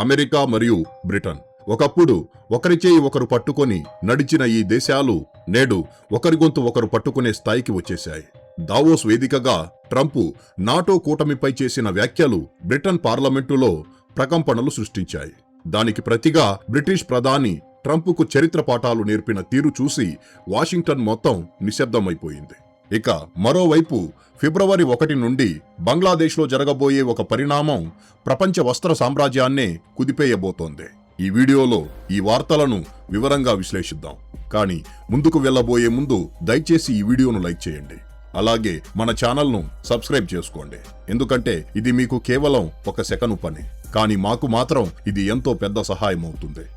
America మరియు Britain ఒకప్పుడు ఒకరి చేయి ఒకరు పట్టుకొని నడిచిన ఈ దేశాలు నేడు ఒకరి గొంతు ఒకరు పట్టుకునే స్థాయికి వచ్చేశాయి. దావోస్ వేదికగా ట్రంప్ నాటో కూటమిపై చేసిన వ్యాఖ్యలు బ్రిటన్ పార్లమెంటులో ప్రకంపనలు సృష్టించాయి. దానికి ప్రతిగా బ్రిటిష్ ప్రధాని ట్రంప్కు చరిత్ర పాఠాలు నేర్పిన తీరు చూసి వాషింగ్టన్ మొత్తం నిశ్శబ్దమైపోయింది. ఇక మరోవైపు ఫిబ్రవరి 1 నుండి బంగ్లాదేశ్లో జరగబోయే ఒక పరిణామం ప్రపంచ వస్త్ర సామ్రాజ్యాన్నే కుదిపేయబోతోంది. ఈ వీడియోలో ఈ వార్తలను వివరంగా విశ్లేషిద్దాం. కానీ ముందుకు వెళ్లబోయే ముందు దయచేసి ఈ వీడియోను లైక్ చేయండి. అలాగే మన ఛానల్ను సబ్స్క్రైబ్ చేసుకోండి. ఎందుకంటే ఇది మీకు కేవలం 1 సెకను పని, కానీ మాకు మాత్రం ఇది ఎంతో పెద్ద సహాయం అవుతుంది.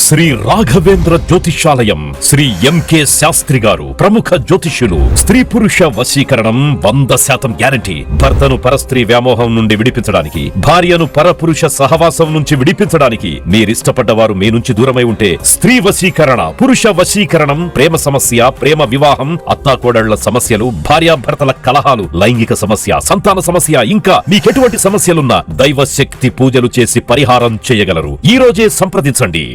శ్రీ రాఘవేంద్ర జ్యోతిషాలయం శ్రీ ఎంకే శాస్త్రి గారు ప్రముఖ జ్యోతిష్యులు. స్త్రీ పురుష వశీకరణం 100% గ్యారంటీ. భర్తను పరస్త్రీ వ్యామోహం నుండి విడిపించడానికి, భార్యను పరపురుష సహవాసం నుంచి విడిపించడానికి, మీరిష్టపడ్డవారు మీ నుంచి దూరమై ఉంటే స్త్రీ వశీకరణ, పురుష వశీకరణం, ప్రేమ సమస్య, ప్రేమ వివాహం, అత్తాకోడళ్ల సమస్యలు, భార్యాభర్తల కలహాలు, లైంగిక సమస్య, సంతాన సమస్య, ఇంకా మీకెటువంటి సమస్యలున్నా దైవ శక్తి పూజలు చేసి పరిహారం చేయగలరు. ఈ రోజే సంప్రదించండి.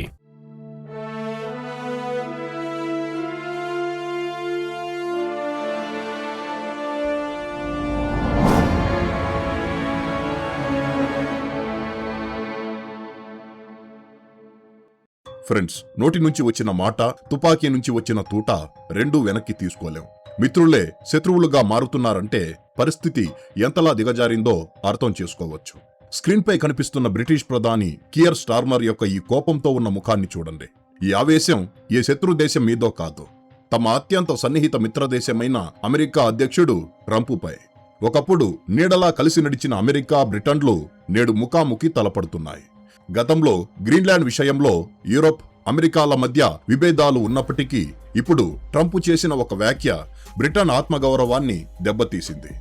ఫ్రెండ్స్, నోటి నుంచి వచ్చిన మాట, తుపాకీ నుంచి వచ్చిన తూట రెండూ వెనక్కి తీసుకోలేం. మిత్రులే శత్రువులుగా మారుతున్నారంటే పరిస్థితి ఎంతలా దిగజారిందో అర్థం చేసుకోవచ్చు. స్క్రీన్ పై కనిపిస్తున్న బ్రిటిష్ ప్రధాని కియర్ స్టార్మర్ యొక్క ఈ కోపంతో ఉన్న ముఖాన్ని చూడండి. ఈ ఆవేశం ఏ శత్రు దేశం మీదో కాదు, తమ అత్యంత సన్నిహిత మిత్రదేశమైన అమెరికా అధ్యక్షుడు ట్రంపుపై. ఒకప్పుడు నీడలా కలిసి నడిచిన అమెరికా, బ్రిటన్లు నేడు ముఖాముఖి తలపడుతున్నాయి. గతంలో గ్రీన్లాండ్ విషయంలో యూరోప్, అమెరికాల మధ్య విభేదాలు ఉన్నప్పటికీ ఇప్పుడు ట్రంప్ చేసిన ఒక వ్యాఖ్య బ్రిటన్ ఆత్మగౌరవాన్ని దెబ్బతీసింది.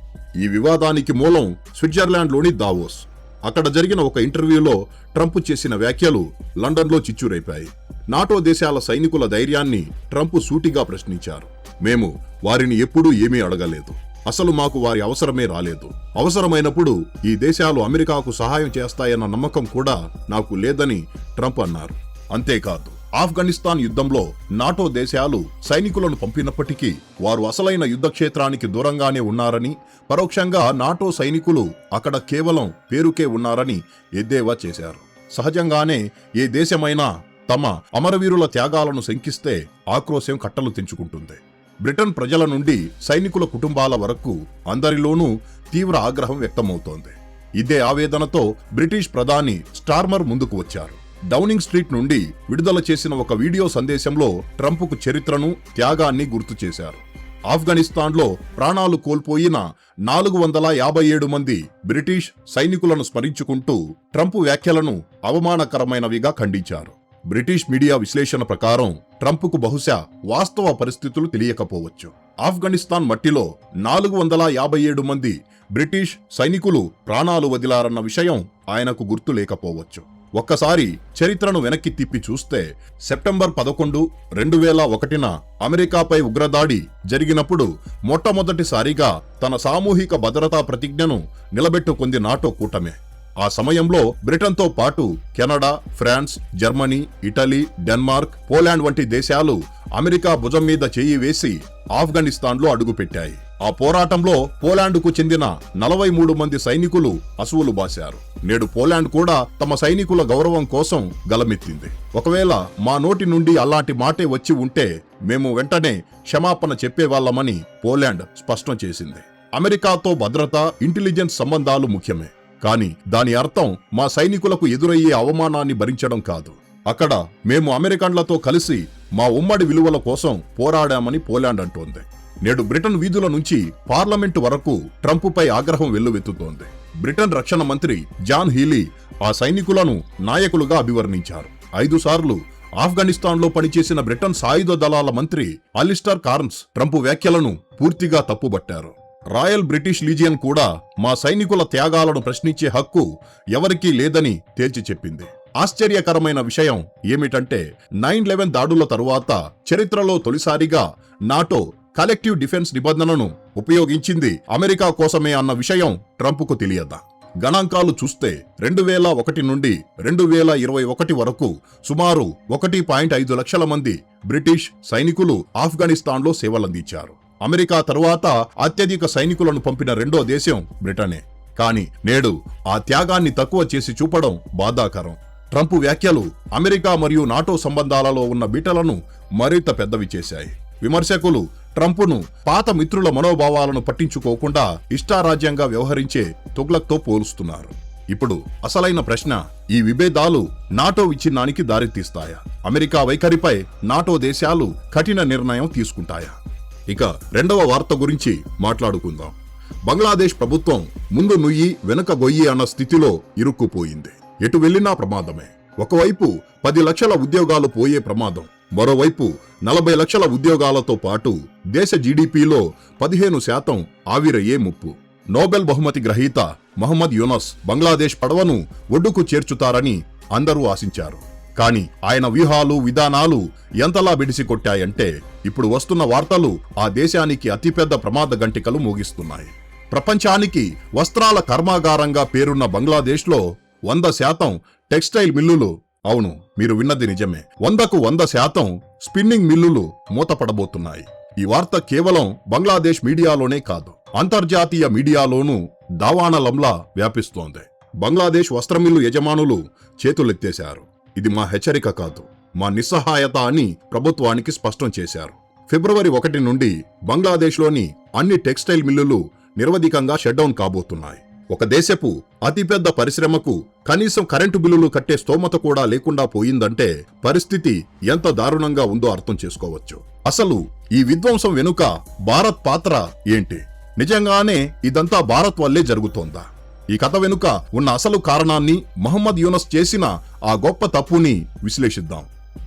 ఈ వివాదానికి మూలం స్విట్జర్లాండ్లోని దావోస్. అక్కడ జరిగిన ఒక ఇంటర్వ్యూలో ట్రంప్ చేసిన వ్యాఖ్యలు లండన్లో చిచ్చురైపాయి. నాటో దేశాల సైనికుల ధైర్యాన్ని ట్రంప్ సూటిగా ప్రశ్నించారు. మేము వారిని ఎప్పుడూ ఏమీ అడగలేదు, అసలు మాకు వారి అవసరమే రాలేదు. అవసరమైనప్పుడు ఈ దేశాలు అమెరికాకు సహాయం చేస్తాయన్న నమ్మకం కూడా నాకు లేదని ట్రంప్ అన్నారు. అంతేకాదు, ఆఫ్ఘనిస్తాన్ యుద్ధంలో నాటో దేశాలు సైనికులను పంపినప్పటికీ వారు అసలైన యుద్ధక్షేత్రానికి దూరంగానే ఉన్నారని, పరోక్షంగా నాటో సైనికులు అక్కడ కేవలం పేరుకే ఉన్నారని ఎద్దేవా చేశారు. సహజంగానే ఏ దేశమైనా తమ అమరవీరుల త్యాగాలను శంకిస్తే ఆక్రోశం కట్టలు తెంచుకుంటుంది. బ్రిటన్ ప్రజల నుండి సైనికుల కుటుంబాల వరకు అందరిలోనూ తీవ్ర ఆగ్రహం వ్యక్తమవుతోంది. ఇదే ఆవేదనతో బ్రిటిష్ ప్రధాని స్టార్మర్ ముందుకు వచ్చారు. డౌనింగ్ స్ట్రీట్ నుండి విడుదల చేసిన ఒక వీడియో సందేశంలో ట్రంప్కు చరిత్రను, త్యాగాన్ని గుర్తు చేశారు. ఆఫ్ఘనిస్తాన్లో ప్రాణాలు కోల్పోయిన 457 మంది బ్రిటిష్ సైనికులను స్మరించుకుంటూ ట్రంప్ వ్యాఖ్యలను అవమానకరమైనవిగా ఖండించారు. బ్రిటిష్ మీడియా విశ్లేషణ ప్రకారం ట్రంప్కు బహుశా వాస్తవ పరిస్థితులు తెలియకపోవచ్చు. ఆఫ్ఘనిస్తాన్ మట్టిలో 457 మంది బ్రిటిష్ సైనికులు ప్రాణాలు వదిలారన్న విషయం ఆయనకు గుర్తు లేకపోవచ్చు. ఒక్కసారి చరిత్రను వెనక్కి తిప్పి చూస్తే సెప్టెంబర్ 11, 2001న అమెరికాపై ఉగ్రదాడి జరిగినప్పుడు మొట్టమొదటిసారిగా తన సామూహిక భద్రతా ప్రతిజ్ఞను నిలబెట్టుకుంది నాటో కూటమే. ఆ సమయంలో బ్రిటన్తో పాటు Canada, France, Germany, Italy, Denmark, Poland వంటి దేశాలు అమెరికా భుజం మీద చేయి వేసి ఆఫ్ఘనిస్తాన్లో అడుగుపెట్టాయి. ఆ పోరాటంలో పోలాండ్కు చెందిన 43 మంది సైనికులు అసువులు బాశారు. నేడు పోలాండ్ కూడా తమ సైనికుల గౌరవం కోసం గలమెత్తింది. ఒకవేళ మా నోటి నుండి అలాంటి మాటే వచ్చి ఉంటే మేము వెంటనే క్షమాపణ చెప్పేవాళ్లమని పోలాండ్ స్పష్టం చేసింది. అమెరికాతో భద్రత, ఇంటెలిజెన్స్ సంబంధాలు ముఖ్యమే, కానీ దాని అర్థం మా సైనికులకు ఎదురయ్యే అవమానాన్ని భరించడం కాదు. అక్కడ మేము అమెరికన్లతో కలిసి మా ఉమ్మడి విలువల కోసం పోరాడామని పోలాండ్ అంటోంది. నేడు బ్రిటన్ వీధుల నుంచి పార్లమెంటు వరకు ట్రంప్పై ఆగ్రహం వెల్లువెత్తుతోంది. బ్రిటన్ రక్షణ మంత్రి జాన్ హీలీ ఆ సైనికులను నాయకులుగా అభివర్ణించారు. 5 సార్లు ఆఫ్ఘనిస్తాన్లో పనిచేసిన బ్రిటన్ సాయుధ దళాల మంత్రి అలిస్టర్ కార్న్స్ ట్రంప్ వ్యాఖ్యలను పూర్తిగా తప్పుబట్టారు. రాయల్ బ్రిటిష్ లీజియన్ కూడా మా సైనికుల త్యాగాలను ప్రశ్నించే హక్కు ఎవరికీ లేదని తేల్చి చెప్పింది. ఆశ్చర్యకరమైన విషయం ఏమిటంటే 9/11 దాడుల తరువాత చరిత్రలో తొలిసారిగా నాటో కలెక్టివ్ డిఫెన్స్ నిబంధనను ఉపయోగించింది అమెరికా కోసమే అన్న విషయం ట్రంప్కు తెలియదా? గణాంకాలు చూస్తే 2001 నుండి 2021 వరకు సుమారు 1.5 లక్షల మంది బ్రిటిష్ సైనికులు ఆఫ్ఘనిస్తాన్లో సేవలందించారు. అమెరికా తరువాత అత్యధిక సైనికులను పంపిన రెండో దేశం బ్రిటనే. కానీ నేడు ఆ త్యాగాన్ని తక్కువ చేసి చూపడం బాధాకరం. ట్రంప్ వ్యాఖ్యలు అమెరికా మరియు నాటో సంబంధాలలో ఉన్న బీటలను మరింత పెద్దవి చేశాయి. విమర్శకులు ట్రంప్ను పాత మిత్రుల మనోభావాలను పట్టించుకోకుండా ఇష్టారాజ్యంగా వ్యవహరించే తుగ్లక్తో పోలుస్తున్నారు. ఇప్పుడు అసలైన ప్రశ్న, ఈ విభేదాలు నాటో విచ్ఛిన్నానికి దారితీస్తాయా? అమెరికా వైఖరిపై నాటో దేశాలు కఠిన నిర్ణయం తీసుకుంటాయా? ఇక రెండవ వార్త గురించి మాట్లాడుకుందాం. బంగ్లాదేశ్ ప్రభుత్వం ముందు నుయ్యి వెనుక గొయ్యి అన్న స్థితిలో ఇరుక్కుపోయింది. ఎటు వెళ్లినా ప్రమాదమే. ఒకవైపు 10 లక్షల ఉద్యోగాలు పోయే ప్రమాదం, మరోవైపు 40 లక్షల ఉద్యోగాలతో పాటు దేశ జీడీపీలో 15% ఆవిరయ్యే ముప్పు. నోబెల్ బహుమతి గ్రహీత మహమ్మద్ యూనస్ బంగ్లాదేశ్ పడవను ఒడ్డుకు చేర్చుతారని అందరూ ఆశించారు. కానీ ఆయన వ్యూహాలు, విధానాలు ఎంతలా బిడిసి కొట్టాయంటే ఇప్పుడు వస్తున్న వార్తలు ఆ దేశానికి అతిపెద్ద ప్రమాద గంటికలు మోగిస్తున్నాయి. ప్రపంచానికి వస్త్రాల కర్మాగారంగా పేరున్న బంగ్లాదేశ్లో 100% టెక్స్టైల్ మిల్లులు, అవును మీరు విన్నది నిజమే, 100కు 100% స్పిన్నింగ్ మిల్లులు మూతపడబోతున్నాయి. ఈ వార్త కేవలం బంగ్లాదేశ్ మీడియాలోనే కాదు, అంతర్జాతీయ మీడియాలోనూ దావానలంలా వ్యాపిస్తోంది. బంగ్లాదేశ్ వస్త్రమిల్లు యజమానులు చేతులెత్తేశారు. ఇది మా హెచ్చరిక కాదు, మా నిస్సహాయత అని ప్రభుత్వానికి స్పష్టం చేశారు. ఫిబ్రవరి 1 నుండి బంగ్లాదేశ్లోని అన్ని టెక్స్టైల్ మిల్లులు నిరవధికంగా షట్డౌన్ కాబోతున్నాయి. ఒక దేశపు అతిపెద్ద పరిశ్రమకు కనీసం కరెంటు బిల్లులు కట్టే స్తోమత కూడా లేకుండా పోయిందంటే పరిస్థితి ఎంత దారుణంగా ఉందో అర్థం చేసుకోవచ్చు. అసలు ఈ విధ్వంసం వెనుక భారత్ పాత్ర ఏంటి? నిజంగానే ఇదంతా భారత్ వల్లే జరుగుతోందా? ఈ కథ వెనుక ఉన్న అసలు కారణాన్ని, మహమ్మద్ యూనస్ చేసిన ఆ గొప్ప తప్పుని విశ్లేషిద్దాం.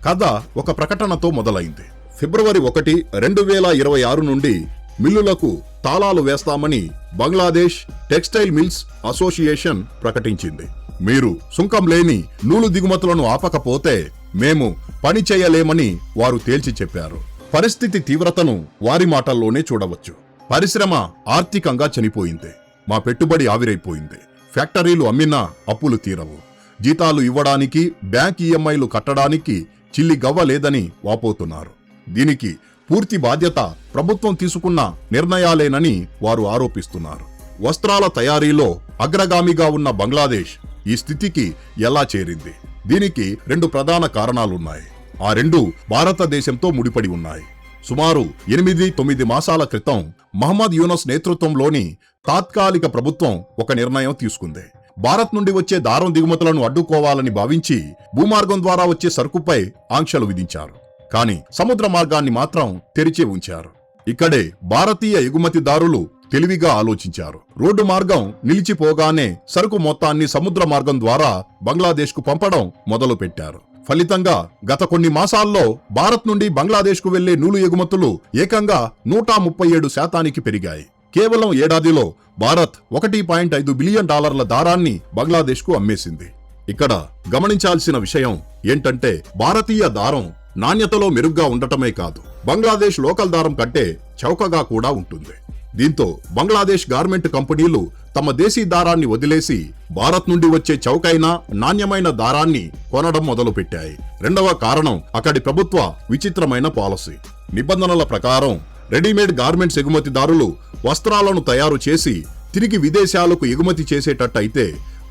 కథ ఒక ప్రకటనతో మొదలైంది. ఫిబ్రవరి 1, 2026 నుండి మిల్లులకు తాళాలు వేస్తామని బంగ్లాదేశ్ టెక్స్టైల్ మిల్స్ అసోసియేషన్ ప్రకటించింది. మీరు సుంకం లేని నూలు దిగుమతులను ఆపకపోతే మేము పని చేయలేమని వారు తేల్చి చెప్పారు. పరిస్థితి తీవ్రతను వారి మాటల్లోనే చూడవచ్చు. పరిశ్రమ ఆర్థికంగా చనిపోయింది. మా పెట్టుబడి ఆవిరైపోయింది. ఫ్యాక్టరీలు అమ్మినా అప్పులు తీరవు. జీతాలు ఇవ్వడానికి, బ్యాంక్ ఈఎంఐలు కట్టడానికి చిల్లి గవ్వ లేదని వాపోతున్నారు. దీనికి పూర్తి బాధ్యత ప్రభుత్వం తీసుకున్న నిర్ణయాలేనని వారు ఆరోపిస్తున్నారు. వస్త్రాల తయారీలో అగ్రగామిగా ఉన్న బంగ్లాదేశ్ ఈ స్థితికి ఎలా చేరింది? దీనికి 2 ప్రధాన కారణాలున్నాయి. ఆ 2 భారతదేశంతో ముడిపడి ఉన్నాయి. సుమారు 8-9 మాసాల క్రితం మహమ్మద్ యూనస్ నేతృత్వంలోని తాత్కాలిక ప్రభుత్వం ఒక నిర్ణయం తీసుకుంది. భారత్ నుండి వచ్చే దారం దిగుమతులను అడ్డుకోవాలని భావించి భూమార్గం ద్వారా వచ్చే సరుకుపై ఆంక్షలు విధించారు. కానీ సముద్ర మార్గాన్ని మాత్రం తెరిచే ఉంచారు. ఇక్కడే భారతీయ ఎగుమతిదారులు తెలివిగా ఆలోచించారు. రోడ్డు మార్గం నిలిచిపోగానే సరుకు మొత్తాన్ని సముద్ర మార్గం ద్వారా బంగ్లాదేశ్కు పంపడం మొదలుపెట్టారు. ఫలితంగా గత కొన్ని మాసాల్లో భారత్ నుండి బంగ్లాదేశ్కు వెళ్లే నూలు ఎగుమతులు ఏకంగా 137% పెరిగాయి. కేవలం ఏడాదిలో భారత్ $1.5 బిలియన్ దారాన్ని బంగ్లాదేశ్కు అమ్మేసింది. ఇక్కడ గమనించాల్సిన విషయం ఏంటంటే భారతీయ దారం నాణ్యతలో మెరుగ్గా ఉండటమే కాదు, బంగ్లాదేశ్ లోకల్ దారం కంటే చౌకగా కూడా ఉంటుంది. దీంతో బంగ్లాదేశ్ గార్మెంట్ కంపెనీలు తమ దేశీ దారాన్ని వదిలేసి భారత్ నుండి వచ్చే చౌకైన నాణ్యమైన దారాన్ని కొనడం మొదలుపెట్టాయి. రెండవ కారణం అక్కడి ప్రభుత్వ విచిత్రమైన పాలసీ. నిబంధనల ప్రకారం రెడీమేడ్ గార్మెంట్స్ ఎగుమతిదారులు వస్త్రాలను తయారు చేసి తిరిగి విదేశాలకు ఎగుమతి చేసేటట్టయితే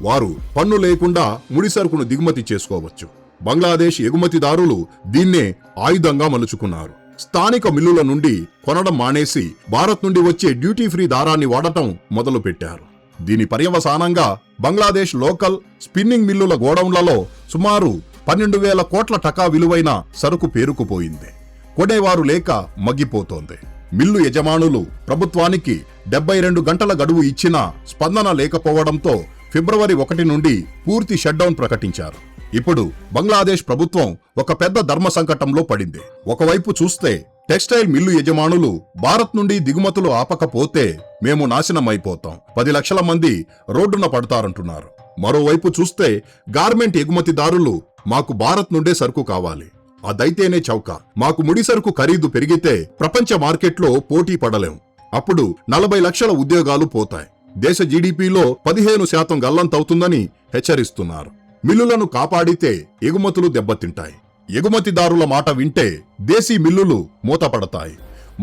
వారు పన్ను లేకుండా ముడి సరుకును దిగుమతి చేసుకోవచ్చు. బంగ్లాదేశ్ ఎగుమతిదారులు దీన్నే ఆయుధంగా మలుచుకున్నారు. స్థానిక మిల్లుల నుండి కొనడం మానేసి భారత్ నుండి వచ్చే డ్యూటీ ఫ్రీ దారాన్ని వాడటం మొదలుపెట్టారు. దీని పర్యవసానంగా బంగ్లాదేశ్ లోకల్ స్పిన్నింగ్ మిల్లుల గోడౌన్లలో సుమారు 12,000 కోట్ల టకా విలువైన సరుకు పేరుకుపోయింది. కొనేవారు లేక మగ్గిపోతోంది. మిల్లు యజమానులు ప్రభుత్వానికి 72 గంటల గడువు ఇచ్చినా స్పందన లేకపోవడంతో ఫిబ్రవరి 1 నుండి పూర్తి షట్డౌన్ ప్రకటించారు. ఇప్పుడు బంగ్లాదేశ్ ప్రభుత్వం ఒక పెద్ద ధర్మ సంకటంలో పడింది. ఒకవైపు చూస్తే టెక్స్టైల్ మిల్లు యజమానులు భారత్ నుండి దిగుమతులు ఆపకపోతే మేము నాశనమైపోతాం, 10 లక్షల మంది రోడ్డున పడతారంటున్నారు. మరోవైపు చూస్తే గార్మెంట్ ఎగుమతిదారులు మాకు భారత్ నుండే సరుకు కావాలి, అదైతేనే చౌక, మాకు ముడి సరుకు ఖరీదు పెరిగితే ప్రపంచ మార్కెట్లో పోటీ పడలేం, అప్పుడు 40 లక్షల ఉద్యోగాలు పోతాయి, దేశ జీడీపీలో 15% గల్లంతవుతుందని హెచ్చరిస్తున్నారు. మిల్లులను కాపాడితే ఎగుమతులు దెబ్బతింటాయి. ఎగుమతిదారుల మాట వింటే దేశీ మిల్లులు మూతపడతాయి.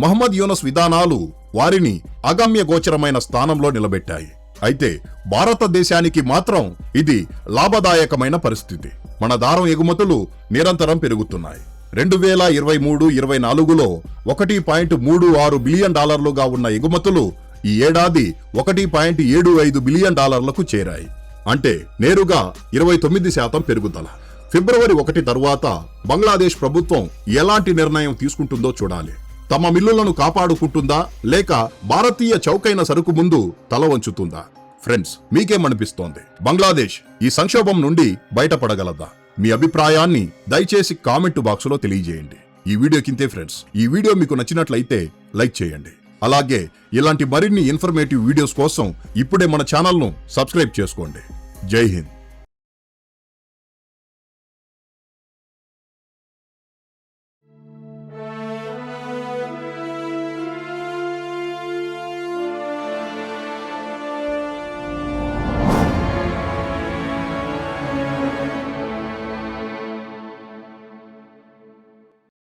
మహమ్మద్ యూనస్ విధానాలు వారిని అగమ్య గోచరమైన స్థానంలో నిలబెట్టాయి. అయితే భారతదేశానికి మాత్రం ఇది లాభదాయకమైన పరిస్థితి. మన దారం ఎగుమతులు నిరంతరం పెరుగుతున్నాయి. 2023-24లో $1.36 బిలియన్ ఉన్న ఎగుమతులు ఈ ఏడాది $1.75 బిలియన్ చేరాయి. అంటే నేరుగా 29% పెరుగుదల. ఫిబ్రవరి 1 తరువాత బంగ్లాదేశ్ ప్రభుత్వం ఎలాంటి నిర్ణయం తీసుకుంటుందో చూడాలి. తమ మిల్లులను కాపాడుకుంటుందా లేక భారతీయ చౌకైన సరుకు ముందు తల వంచుతుందా? ఫ్రెండ్స్, మీకేమనిపిస్తోంది? బంగ్లాదేశ్ ఈ సంక్షోభం నుండి బయటపడగలదా? మీ అభిప్రాయాన్ని దయచేసి కామెంట్ బాక్సులో తెలియజేయండి. ఈ వీడియో కింతే ఫ్రెండ్స్. ఈ వీడియో మీకు నచ్చినట్లయితే లైక్ చేయండి. అలాగే ఇలాంటి మరిన్ని ఇన్ఫర్మేటివ్ వీడియోస్ కోసం ఇప్పుడే మన ఛానల్ను సబ్స్క్రైబ్ చేసుకోండి. జై హింద్.